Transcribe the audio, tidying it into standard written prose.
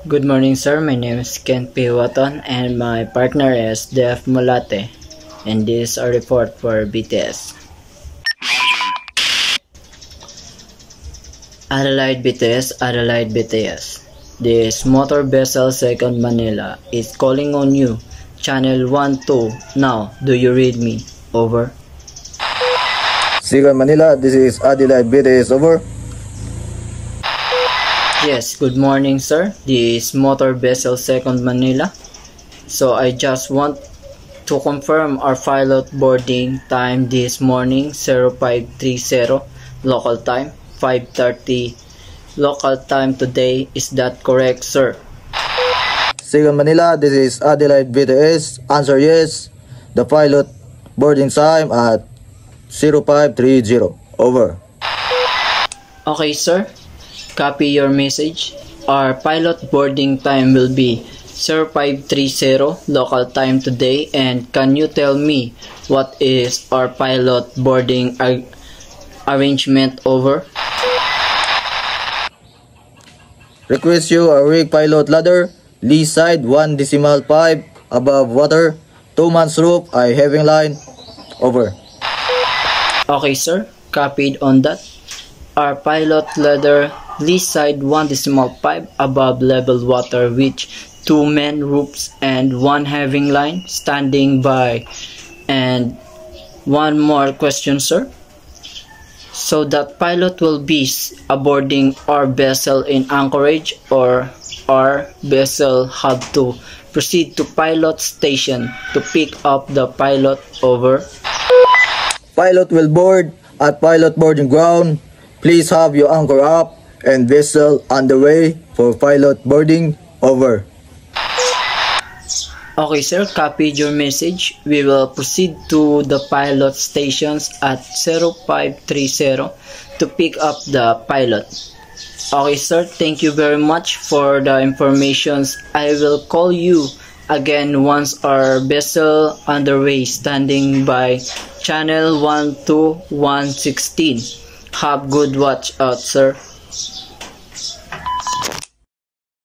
Good morning, sir. My name is Kent P. Watton and my partner is Def Mulate. And this is a report for BTS. Adelaide BTS, Adelaide BTS. This motor vessel second Manila is calling on you. Channel 12. Now, do you read me? Over. Second Manila, this is Adelaide BTS. Over. Yes, good morning, sir. This motor vessel second Manila. So I just want to confirm our pilot boarding time this morning 0530 local time, 5:30 local time today. Is that correct, sir? Second Manila, this is Adelaide BTS. Answer yes. The pilot boarding time at 0530. Over. Okay, sir. Copy your message. Our pilot boarding time will be 0530 local time today, and can you tell me what is our pilot boarding arrangement? Over. Request you a rig pilot ladder, lee side 1.5 above water, 2 months roof, I having line. Over. Okay, sir. Copied on that. Our pilot ladder, lee side 1.5 above level water, which 2 men roofs and 1 having line standing by. And one more question, sir. So that pilot will be aboarding our vessel in anchorage, or our vessel have to proceed to pilot station to pick up the pilot? Over. Pilot will board at pilot boarding ground. Please have your anchor up and vessel underway for pilot boarding. Over. Okay, sir. Copied your message. We will proceed to the pilot stations at 0530 to pick up the pilot. Okay, sir. Thank you very much for the informations. I will call you again once our vessel underway, standing by channel 12116. Have good watch out, sir.